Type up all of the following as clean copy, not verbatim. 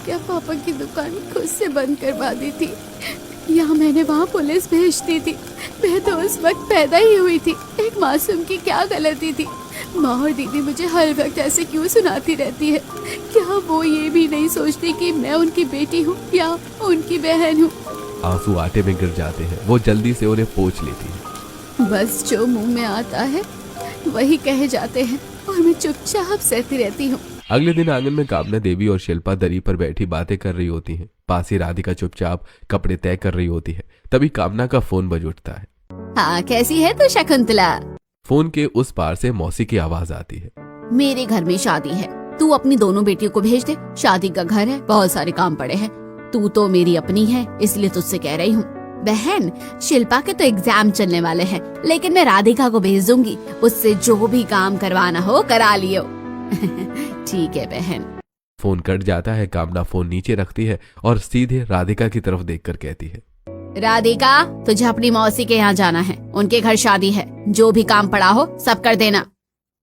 क्या पापा की दुकान खुद से बंद करवा दी थी, या मैंने वहाँ पुलिस भेज दी थी। मैं तो उस वक्त पैदा ही हुई थी। एक मासूम की क्या गलती थी। माँ और दीदी मुझे हर वक्त ऐसे क्यों सुनाती रहती है। क्या वो ये भी नहीं सोचती कि मैं उनकी बेटी हूँ या उनकी बहन हूँ। आंसू आटे में गिर जाते हैं। वो जल्दी से उन्हें पोंछ लेती है। बस जो मुंह में आता है वही कहे जाते हैं और मैं चुपचाप सहती रहती हूँ। अगले दिन आंगन में कामना देवी और शिल्पा दरी पर बैठी बातें कर रही होती हैं। पास ही राधिका चुपचाप कपड़े तय कर रही होती है। तभी कामना का फोन बज उठता है। हाँ, कैसी है तू शकुंतला? फोन के उस पार से मौसी की आवाज आती है। मेरे घर में शादी है, तू अपनी दोनों बेटियों को भेज दे। शादी का घर है, बहुत सारे काम पड़े हैं। तू तो मेरी अपनी है, इसलिए तुझसे कह रही हूँ। बहन, शिल्पा के तो एग्जाम चलने वाले हैं, लेकिन मैं राधिका को भेज दूंगी। उससे जो भी काम करवाना हो करा लियो। ठीक है बहन। फोन कट जाता है। कामना फोन नीचे रखती है और सीधे राधिका की तरफ देखकर कहती है, राधिका, तुझे अपनी मौसी के यहाँ जाना है। उनके घर शादी है। जो भी काम पड़ा हो सब कर देना।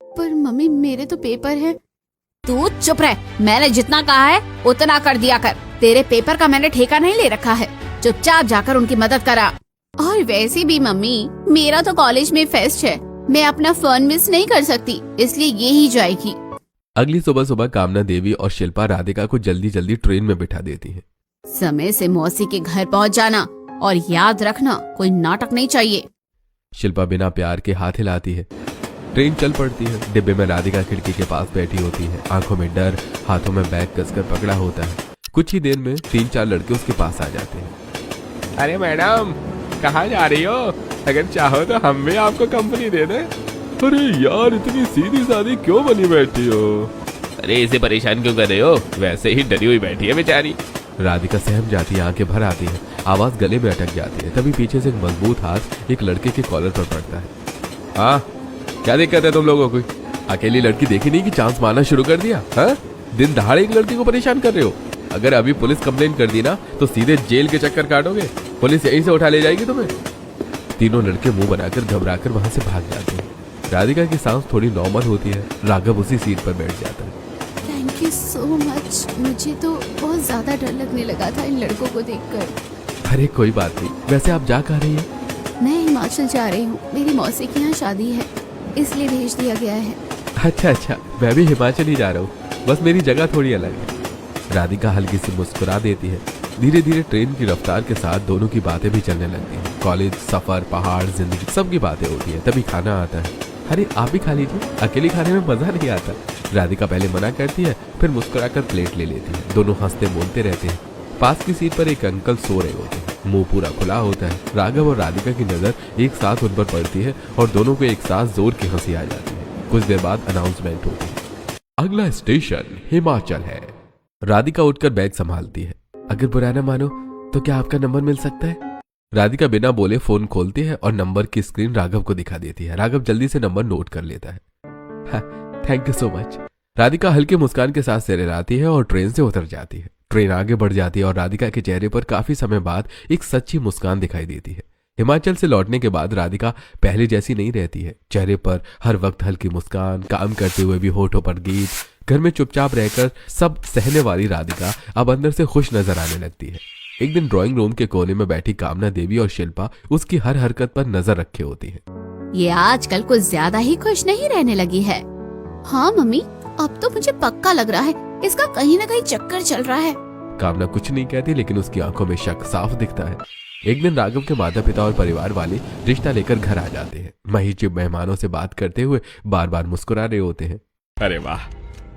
पर मम्मी, मेरे तो पेपर है। तू चुप रह। मैंने जितना कहा है उतना कर दिया कर। तेरे पेपर का मैंने ठेका नहीं ले रखा है। चुपचाप जाकर उनकी मदद करा। और वैसे भी मम्मी, मेरा तो कॉलेज में फेस्ट है। मैं अपना फन मिस नहीं कर सकती, इसलिए ये ही जाएगी। अगली सुबह सुबह कामना देवी और शिल्पा राधिका को जल्दी जल्दी ट्रेन में बिठा देती हैं। समय से मौसी के घर पहुंच जाना, और याद रखना कोई नाटक नहीं चाहिए। शिल्पा बिना प्यार के हाथ हिलाती है। ट्रेन चल पड़ती है। डिब्बे में राधिका खिड़की के पास बैठी होती है। आंखों में डर, हाथों में बैग कसकर पकड़ा होता है। कुछ ही देर में 3-4 लड़के उसके पास आ जाते हैं। अरे मैडम, कहाँ जा रही हो? अगर चाहो तो हम भी आपको कंपनी दे दें। अरे यार, इतनी सीधी सादी क्यों बनी बैठी हो? अरे इसे परेशान क्यों कर रहे हो? वैसे ही डरी हुई बैठी है बेचारी। राधिका सहम जाती है, आंखें भर आती है, आवाज गले में अटक जाती है। तभी पीछे से एक मजबूत हाथ एक लड़के के कॉलर पर पड़ता है। हाँ, क्या दिक्कत है तुम लोगों को? अकेली लड़की देखी नहीं कि चांस मारना शुरू कर दिया? हाँ, दिन दहाड़े एक लड़की को परेशान कर रहे हो। अगर अभी पुलिस कंप्लेंट कर दी ना तो सीधे जेल के चक्कर काटोगे। पुलिस यहीं से उठा ले जाएगी तुम्हें। तीनों लड़के मुंह बनाकर घबराकर वहां से भाग जाते हैं। राधिका की सांस थोड़ी नॉर्मल होती है। राघव उसी सीट पर बैठ जाता है। Thank you so much. मुझे तो बहुत ज्यादा डर लगने लगा था इन लड़कों को देखकर। अरे कोई बात नहीं। वैसे आप जा कहाँ रही हैं? मैं हिमाचल जा रही हूँ। मेरी मौसी के यहाँ शादी है, इसलिए भेज दिया गया है। अच्छा, मैं भी हिमाचल ही जा रहा हूँ। बस मेरी जगह थोड़ी अलग है। राधिका हल्की सी मुस्कुरा देती है। धीरे धीरे ट्रेन की रफ्तार के साथ दोनों की बातें भी चलने लगती हैं। कॉलेज, सफर, पहाड़, जिंदगी, सब की बातें होती है। तभी खाना आता है। अरे आप भी खा लीजिए, अकेले खाने में मजा नहीं आता। राधिका पहले मना करती है, फिर मुस्कुराकर प्लेट ले लेती है। दोनों हंसते बोलते रहते हैं। पास की सीट पर एक अंकल सो रहे होते हैं। मुंह पूरा खुला होता है। राघव और राधिका की नजर एक साथ उन पर पड़ती है और दोनों को एक साथ जोर की हंसी आ जाती है। कुछ देर बाद अनाउंसमेंट होती है, अगला स्टेशन हिमाचल है। राधिका उठकर बैग संभालती है। अगर बुरा न मानो तो क्या आपका नंबर मिल सकता है? राधिका बिना बोले फोन खोलती है और नंबर की स्क्रीन राघव को दिखा देती है। राघव जल्दी से नंबर नोट कर लेता है। Thank you so much. Radhika हल्की मुस्कान के साथ सिरराती है और ट्रेन से उतर जाती है। ट्रेन आगे बढ़ जाती है और राधिका के चेहरे पर काफी समय बाद एक सच्ची मुस्कान दिखाई देती है। हिमाचल से लौटने के बाद राधिका पहले जैसी नहीं रहती है। चेहरे पर हर वक्त हल्की मुस्कान, काम करते हुए भी होठों पर गीत। घर में चुपचाप रहकर सब सहने वाली राधिका अब अंदर से खुश नजर आने लगती है। एक दिन ड्राइंग रूम के कोने में बैठी कामना देवी और शिल्पा उसकी हर हरकत पर नजर रखे होती है। ये आजकल कुछ ज्यादा ही खुश नहीं रहने लगी है। हाँ मम्मी, अब तो मुझे पक्का लग रहा है इसका कहीं न कहीं चक्कर चल रहा है। कामना कुछ नहीं कहती, लेकिन उसकी आंखों में शक साफ दिखता है। एक दिन राघव के माता पिता और परिवार वाले रिश्ता लेकर घर आ जाते हैं। महेश जी मेहमानों से बात करते हुए बार बार मुस्कुरा रहे होते हैं। अरे वाह,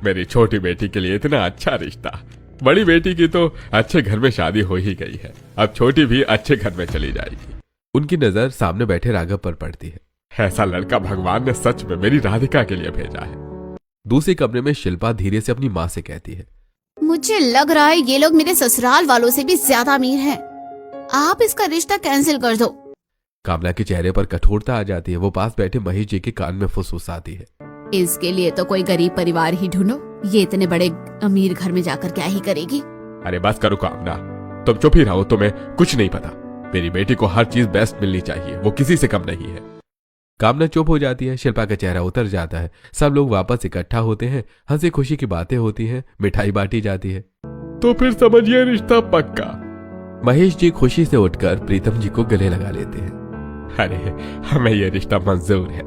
मेरी छोटी बेटी के लिए इतना अच्छा रिश्ता। बड़ी बेटी की तो अच्छे घर में शादी हो ही गई है, अब छोटी भी अच्छे घर में चली जाएगी। उनकी नजर सामने बैठे राघव पर पड़ती है। ऐसा लड़का भगवान ने सच में मेरी राधिका के लिए भेजा है। दूसरे कमरे में शिल्पा धीरे से अपनी माँ से कहती है, मुझे लग रहा है ये लोग मेरे ससुराल वालों से भी ज्यादा अमीर हैं। आप इसका रिश्ता कैंसिल कर दो। कामना के चेहरे पर कठोरता आ जाती है। वो पास बैठे महेश जी के कान में फुसफुसाती है, इसके लिए तो कोई गरीब परिवार ही ढूंढो। ये इतने बड़े अमीर घर में जाकर क्या ही करेगी। अरे बस करो कामना, तुम चुप ही रहो, तुम्हें कुछ नहीं पता। मेरी बेटी को हर चीज बेस्ट मिलनी चाहिए, वो किसी से कम नहीं है। कामना चुप हो जाती है। शिल्पा का चेहरा उतर जाता है। सब लोग वापस इकट्ठा होते हैं। हंसी खुशी की बातें होती हैं, मिठाई बांटी जाती है। तो फिर समझिए रिश्ता पक्का। महेश जी खुशी से उठकर प्रीतम जी को गले लगा लेते हैं। अरे हमें ये रिश्ता मंजूर है।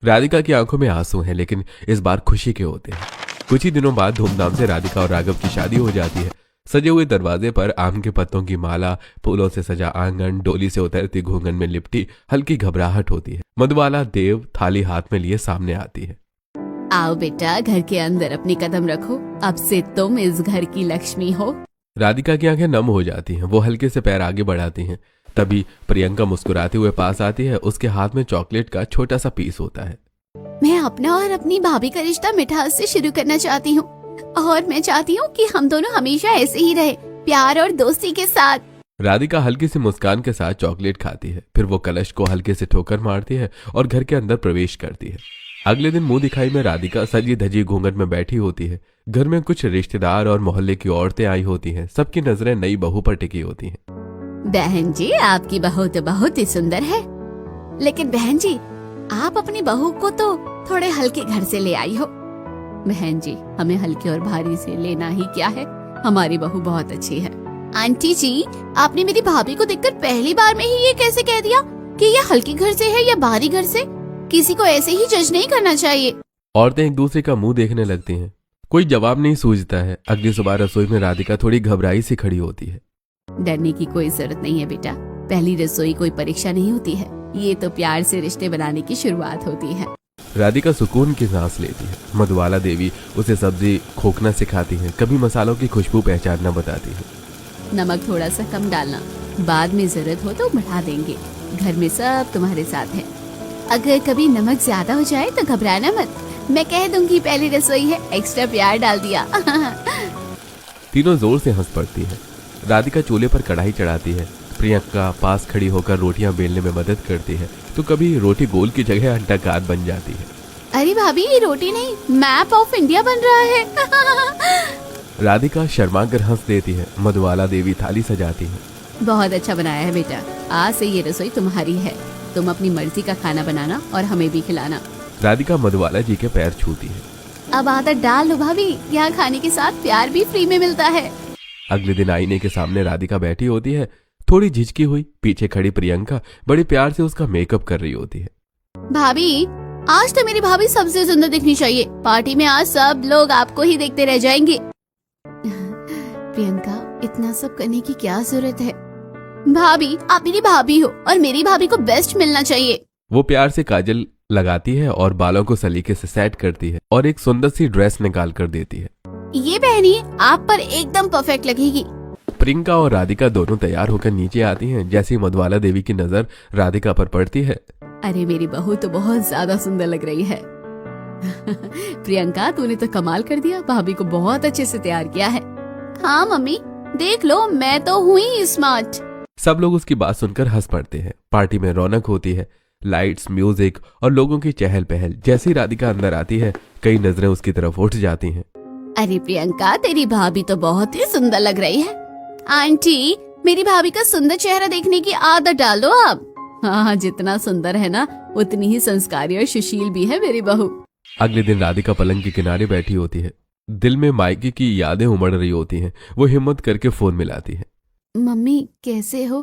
राधिका की आंखों में आंसू हैं, लेकिन इस बार खुशी के होते हैं। कुछ ही दिनों बाद धूमधाम से राधिका और राघव की शादी हो जाती है। सजे हुए दरवाजे पर आम के पत्तों की माला, फूलों से सजा आंगन, डोली से उतरती घूंघन में लिपटी हल्की घबराहट होती है। मधुबाला देव थाली हाथ में लिए सामने आती है। आओ बेटा, घर के अंदर अपनी कदम रखो, अब से तुम इस घर की लक्ष्मी हो। राधिका की आंखें नम हो जाती हैं। वो हल्के से पैर आगे बढ़ाती हैं। तभी प्रियंका मुस्कुराते हुए पास आती है। उसके हाथ में चॉकलेट का छोटा सा पीस होता है। मैं अपना और अपनी भाभी का रिश्ता मिठास से शुरू करना चाहती हूँ, और मैं चाहती हूँ कि हम दोनों हमेशा ऐसे ही रहे, प्यार और दोस्ती के साथ। राधिका हल्की सी मुस्कान के साथ चॉकलेट खाती है। फिर वो कलश को हल्के से ठोकर मारती है और घर के अंदर प्रवेश करती है। अगले दिन मुंह दिखाई में राधिका सजी धजी घूंघट में बैठी होती है। घर में कुछ रिश्तेदार और मोहल्ले की औरतें आई होती हैं। सबकी नजरें नई बहू पर टिकी होती हैं। बहन जी, आपकी बहू तो बहुत ही सुंदर है, लेकिन बहन जी आप अपनी बहू को तो थोड़े हल्के घर से ले आई हो। बहन जी, हमें हल्के और भारी से लेना ही क्या है, हमारी बहू बहुत अच्छी है। आंटी जी, आपने मेरी भाभी को देखकर पहली बार में ही ये कैसे कह दिया कि ये हल्के घर से है या भारी घर से? किसी को ऐसे ही जज नहीं करना चाहिए। औरतें एक दूसरे का मुंह देखने लगती हैं। कोई जवाब नहीं सूझता है। अगली सुबह रसोई में राधिका थोड़ी घबराई सी खड़ी होती है। डरने की कोई जरूरत नहीं है बेटा, पहली रसोई कोई परीक्षा नहीं होती है, ये तो प्यार से रिश्ते बनाने की शुरुआत होती है। राधिका सुकून की सांस लेती है। मधुबाला देवी उसे सब्जी खोखना सिखाती है। कभी मसालों की खुशबू पहचानना बताती है। नमक थोड़ा सा कम डालना, बाद में जरूरत हो तो बढ़ा देंगे, घर में सब तुम्हारे साथ है। अगर कभी नमक ज्यादा हो जाए तो घबराना मत, मैं कह दूंगी पहली रसोई है, एक्स्ट्रा प्यार डाल दिया। तीनों जोर से हंस पड़ती है। राधिका चूल्हे पर कढ़ाई चढ़ाती है। प्रियंका पास खड़ी होकर रोटियां बेलने में मदद करती है, तो कभी रोटी गोल की जगह अंडाकार बन जाती है। अरे भाभी, ये रोटी नहीं, मैप ऑफ इंडिया बन रहा है। राधिका शर्मा कर हंस देती है। मधुबाला देवी थाली सजाती है। बहुत अच्छा बनाया है बेटा, आज से ये रसोई तुम्हारी है, तुम अपनी मर्जी का खाना बनाना और हमें भी खिलाना। राधिका मधुबाला जी के पैर छूती है। अब आदत डाल लो भाभी, यहाँ खाने के साथ प्यार भी फ्री में मिलता है। अगले दिन आईने के सामने राधिका बैठी होती है, थोड़ी झिझकी हुई। पीछे खड़ी प्रियंका बड़ी प्यार से उसका मेकअप कर रही होती है। भाभी, आज तो मेरी भाभी सबसे सुंदर दिखनी चाहिए, पार्टी में आज सब लोग आपको ही देखते रह जाएंगे। प्रियंका, इतना सब करने की क्या जरूरत है? भाभी, आप मेरी भाभी हो और मेरी भाभी को बेस्ट मिलना चाहिए। वो प्यार से काजल लगाती है और बालों को सलीके से सेट करती है और एक सुंदर सी ड्रेस निकाल कर देती है। ये पहनिए, आप पर एकदम परफेक्ट लगेगी। प्रियंका और राधिका दोनों तैयार होकर नीचे आती हैं। जैसे ही मधुबाला देवी की नजर राधिका पर पड़ती है, अरे मेरी बहू तो बहुत ज्यादा सुंदर लग रही है। प्रियंका, तूने तो कमाल कर दिया, भाभी को बहुत अच्छे से तैयार किया है। हाँ मम्मी, देख लो, मैं तो हुई स्मार्ट। सब लोग उसकी बात सुनकर हंस पड़ते हैं। पार्टी में रौनक होती है, लाइट्स, म्यूजिक और लोगों की चहल पहल। जैसे ही राधिका अंदर आती है, कई नजरें उसकी तरफ उठ जाती हैं। अरे प्रियंका, तेरी भाभी तो बहुत ही सुंदर लग रही है। आंटी, मेरी भाभी का सुंदर चेहरा देखने की आदत डाल दो आप। हाँ, जितना सुंदर है ना, उतनी ही संस्कारी और सुशील भी है मेरी बहू। अगले दिन राधिका पलंग के किनारे बैठी होती है। दिल में मायके की यादें उमड़ रही होती हैं। वो हिम्मत करके फोन मिलाती है। मम्मी, कैसे हो?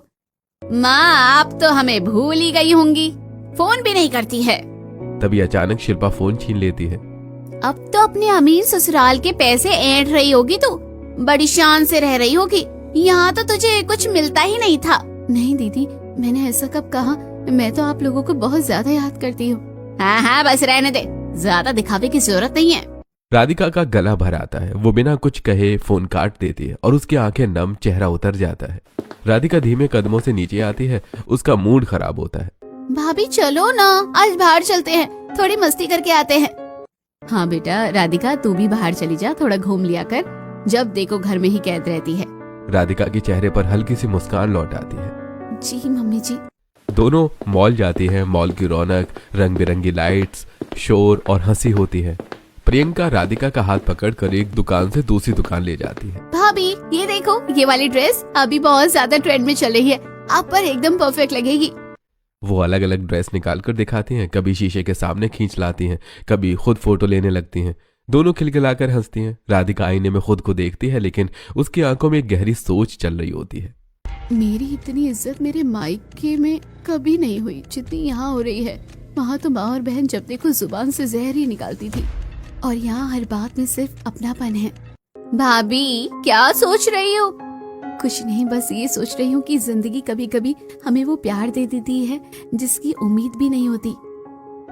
माँ, आप तो हमें भूल ही गई होंगी, फोन भी नहीं करती है। तभी अचानक शिल्पा फोन छीन लेती है। अब तो अपने अमीर ससुराल के पैसे ऐंठ रही होगी तू, बड़ी शान से रह रही होगी। यहाँ तो तुझे कुछ मिलता ही नहीं था। नहीं दीदी, मैंने ऐसा कब कहा? मैं तो आप लोगों को बहुत ज्यादा याद करती हूँ। हाँ हाँ, बस रहने दे, ज्यादा दिखावे की जरूरत नहीं है। राधिका का गला भर आता है। वो बिना कुछ कहे फोन काट देती है और उसकी आंखें नम, चेहरा उतर जाता है। राधिका धीमे कदमों से नीचे आती है। उसका मूड खराब होता है। भाभी चलो ना, आज बाहर चलते हैं, थोड़ी मस्ती करके आते हैं। हाँ बेटा, राधिका तू भी बाहर चली जा, थोड़ा घूम लिया कर, जब देखो घर में ही कैद रहती है। राधिका के चेहरे पर हल्की सी मुस्कान लौट आती है। जी मम्मी जी। दोनों मॉल जाती है। मॉल की रौनक, रंग बिरंगी लाइट्स, शोर और हंसी होती है। प्रियंका राधिका का हाथ पकड़कर एक दुकान से दूसरी दुकान ले जाती है। भाभी, ये देखो, ये वाली ड्रेस अभी बहुत ज्यादा ट्रेंड में चल रही है, आप पर एकदम परफेक्ट लगेगी। वो अलग अलग ड्रेस निकाल कर दिखाती हैं। कभी शीशे के सामने खींच लाती हैं, कभी खुद फोटो लेने लगती हैं। दोनों खिलखिलाकर हंसती हैं। राधिका आईने में खुद को देखती है, लेकिन उसकी आंखों में एक गहरी सोच चल रही होती है। मेरी इतनी इज्जत मेरे मायके में कभी नहीं हुई जितनी यहाँ हो रही है। वहाँ तो माँ और बहन जब देखो जुबान से जहर ही निकालती थी, और यहाँ हर बात में सिर्फ अपनापन है। भाभी क्या सोच रही हो? कुछ नहीं, बस ये सोच रही हूँ कि जिंदगी कभी कभी हमें वो प्यार दे देती है जिसकी उम्मीद भी नहीं होती।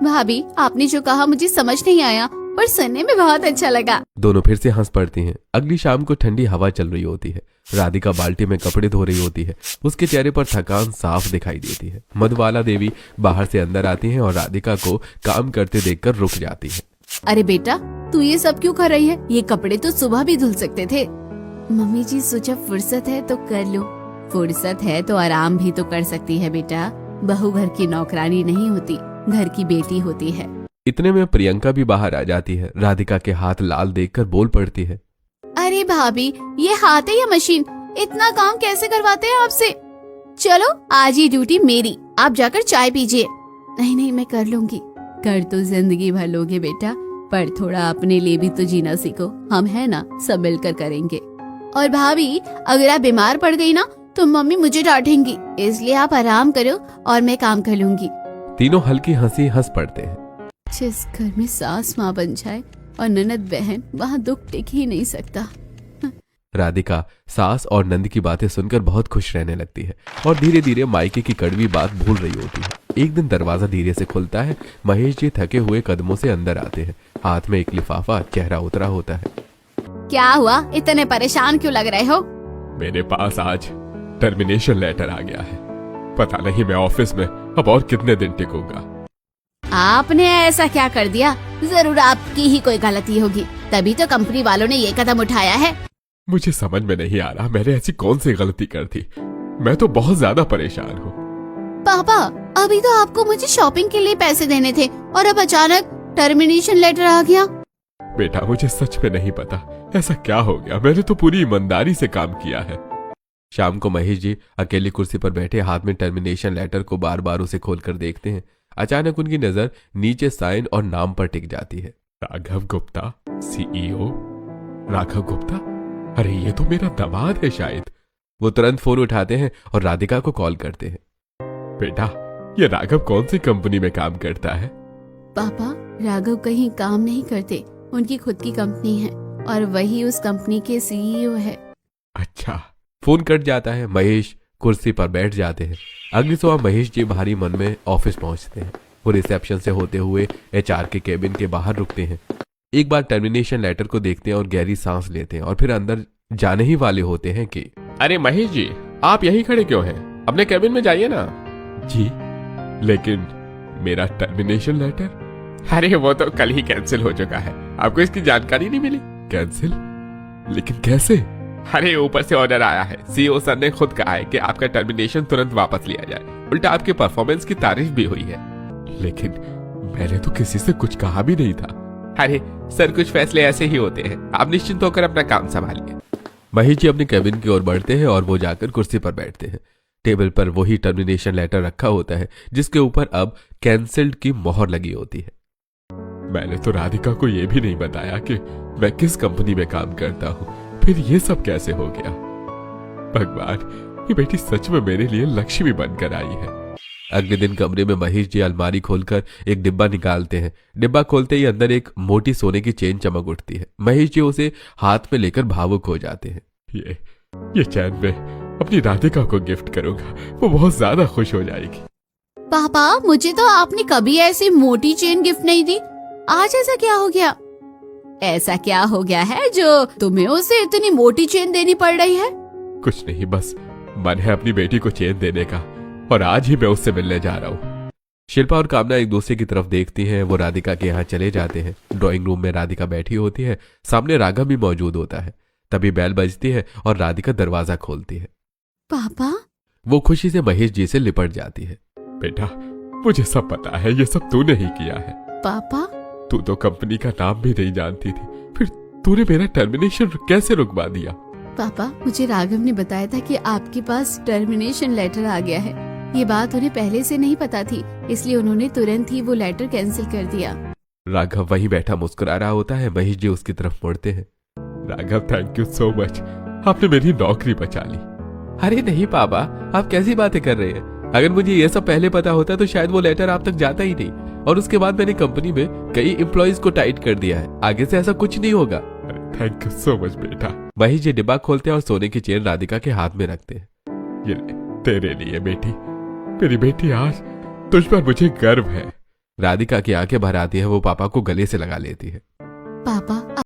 भाभी आपने जो कहा मुझे समझ नहीं आया, पर सुनने में बहुत अच्छा लगा। दोनों फिर से हंस पड़ती हैं। अगली शाम को ठंडी हवा चल रही होती है। राधिका बाल्टी में कपड़े धो रही होती है। उसके चेहरे पर थकान साफ दिखाई देती है। मधुबाला देवी बाहर से अंदर आती हैं और राधिका को काम करते देखकर रुक जाती है। अरे बेटा, तू ये सब क्यों कर रही है? ये कपड़े तो सुबह भी धुल सकते थे। मम्मी जी सोचा फुर्सत है तो कर लो। फुर्सत है तो आराम भी तो कर सकती है बेटा। बहू घर की नौकरानी नहीं होती, घर की बेटी होती है। इतने में प्रियंका भी बाहर आ जाती है। राधिका के हाथ लाल देखकर बोल पड़ती है, अरे भाभी, ये हाथ है या मशीन? इतना काम कैसे करवाते हैं आपसे? चलो आज ये ड्यूटी मेरी, आप जाकर चाय पीजिए। नहीं नहीं, मैं कर लूंगी। कर तो जिंदगी भर लोगे बेटा, पर थोड़ा अपने लिए भी तो जीना सीखो। हम है ना, सब मिलकर करेंगे। और भाभी, अगर आप बीमार पड़ गई ना तो मम्मी मुझे डांटेंगी, इसलिए आप आराम करो और मैं काम कर लूंगी। तीनों हल्की हंसी हंस पड़ते हैं। जिस घर में सास माँ बन जाए और ननद बहन, वहाँ दुख टिक ही नहीं सकता। राधिका सास और नंद की बातें सुनकर बहुत खुश रहने लगती है और धीरे धीरे मायके की कड़वी बात भूल रही होती है। एक दिन दरवाजा धीरे से खुलता है। महेश जी थके हुए कदमों से अंदर आते हैं। हाथ में एक लिफाफा, चेहरा उतरा होता है। क्या हुआ, इतने परेशान क्यों लग रहे हो? मेरे पास आज टर्मिनेशन लेटर आ गया है। पता नहीं मैं ऑफिस में अब और कितने दिन टिकूंगा। आपने ऐसा क्या कर दिया? जरूर आपकी ही कोई गलती होगी, तभी तो कंपनी वालों ने ये कदम उठाया है। मुझे समझ में नहीं आ रहा मैंने ऐसी कौन सी गलती कर दी। मैं तो बहुत ज्यादा परेशान हूँ। पापा, अभी तो आपको मुझे शॉपिंग के लिए पैसे देने थे और अब अचानक टर्मिनेशन लेटर आ गया। बेटा, मुझे सच में नहीं पता ऐसा क्या हो गया। मैंने तो पूरी ईमानदारी से काम किया है। शाम को महेश जी अकेली कुर्सी पर बैठे हाथ में टर्मिनेशन लेटर को बार बार उसे खोलकर देखते हैं। अचानक उनकी नजर नीचे साइन और नाम पर टिक जाती है। राघव गुप्ता, सीईओ। राघव गुप्ता, अरे ये तो मेरा दामाद है शायद। वो तुरंत फोन उठाते हैं और राधिका को कॉल करते हैं। बेटा, ये राघव कौन सी कंपनी में काम करता है? पापा, राघव कहीं काम नहीं करते, उनकी खुद की कंपनी है और वही उस कंपनी के सीईओ है। अच्छा। फोन कट जाता है। महेश कुर्सी पर बैठ जाते हैं। अगली सुबह महेश जी भारी मन में ऑफिस पहुंचते हैं। वो रिसेप्शन से होते हुए एचआर के केबिन के बाहर रुकते हैं। एक बार टर्मिनेशन लेटर को देखते हैं और गहरी सांस लेते हैं और फिर अंदर जाने ही वाले होते हैं कि अरे महेश जी, आप यहीं खड़े क्यों हैं? अपने केबिन में जाइए ना। जी, लेकिन मेरा टर्मिनेशन लेटर? अरे वो तो कल ही कैंसिल हो चुका है। आपको इसकी जानकारी नहीं मिली? कैंसिल? लेकिन कैसे? अरे ऊपर से ऑर्डर आया है। सीईओ सर ने खुद कहा है कि आपका टर्मिनेशन तुरंत वापस लिया जाए। उल्टा आपके परफॉर्मेंस की तारीफ भी हुई है। लेकिन मैंने तो किसी से कुछ कहा भी नहीं था। अरे सर, कुछ फैसले ऐसे ही होते हैं। आप निश्चिंत होकर अपना काम संभालिए। महेश जी अपने केबिन की ओर बढ़ते हैं और वो जाकर कुर्सी पर बैठते हैं। टेबल पर वही टर्मिनेशन लेटर रखा होता है जिसके ऊपर अब कैंसिल्ड की मोहर लगी होती है। मैंने तो राधिका को यह भी नहीं बताया कि मैं किस कंपनी में काम करता हूँ। फिर ये सब कैसे हो गया? भगवान, ये बेटी सच में मेरे लिए लक्ष्मी बनकर आई है। अगले दिन कमरे में महेश जी अलमारी खोलकर एक डिब्बा निकालते हैं। डिब्बा खोलते ही अंदर एक मोटी सोने की चेन चमक उठती है। महेश जी उसे हाथ में लेकर भावुक हो जाते हैं। ये चैन मैं अपनी राधिका को गिफ्ट करूंगा, वो बहुत ज्यादा खुश हो जाएगी। पापा, मुझे तो आपने कभी ऐसी मोटी चेन गिफ्ट नहीं दी। आज ऐसा क्या हो गया? ऐसा क्या हो गया है जो तुम्हें उसे इतनी मोटी चेन देनी पड़ रही है? कुछ नहीं, बस मन है अपनी बेटी को चेन देने का और आज ही मैं उससे मिलने जा रहा हूँ। शिल्पा और कामना एक दूसरे की तरफ देखती हैं। वो राधिका के यहाँ चले जाते हैं। ड्राइंग रूम में राधिका बैठी होती है। सामने राघव भी मौजूद होता है। तभी बेल बजती है और राधिका दरवाजा खोलती है। पापा? वो खुशी से महेश जी से लिपट जाती है। बेटा, मुझे सब पता है, ये सब तूने ही किया है। पापा? तू तो कंपनी का नाम भी नहीं जानती थी, फिर तूने मेरा टर्मिनेशन कैसे रुकवा दिया? पापा, मुझे राघव ने बताया था कि आपके पास टर्मिनेशन लेटर आ गया है। ये बात उन्हें पहले से नहीं पता थी, इसलिए उन्होंने तुरंत ही वो लेटर कैंसिल कर दिया। राघव वहीं बैठा मुस्कुरा रहा होता है। महेश जी उसकी तरफ मुड़ते हैं। Raghav, thank you so much, आपने मेरी नौकरी बचा ली। अरे नहीं पापा, आप कैसी बातें कर रहे हैं? अगर मुझे ये सब पहले पता होता तो शायद वो लेटर आप तक जाता ही नहीं। और उसके बाद मैंने कंपनी में कई एम्प्लॉइज को टाइट कर दिया है। आगे से ऐसा कुछ नहीं होगा। थैंक यू सो मच बेटा। महेश जी डिब्बा खोलते हैं और सोने की चेन राधिका के हाथ में रखते हैं। ये ले, तेरे लिए बेटी। मेरी बेटी, आज तुझ पर मुझे गर्व है। राधिका की आंखें भर आती है। वो पापा को गले से लगा लेती है। पापा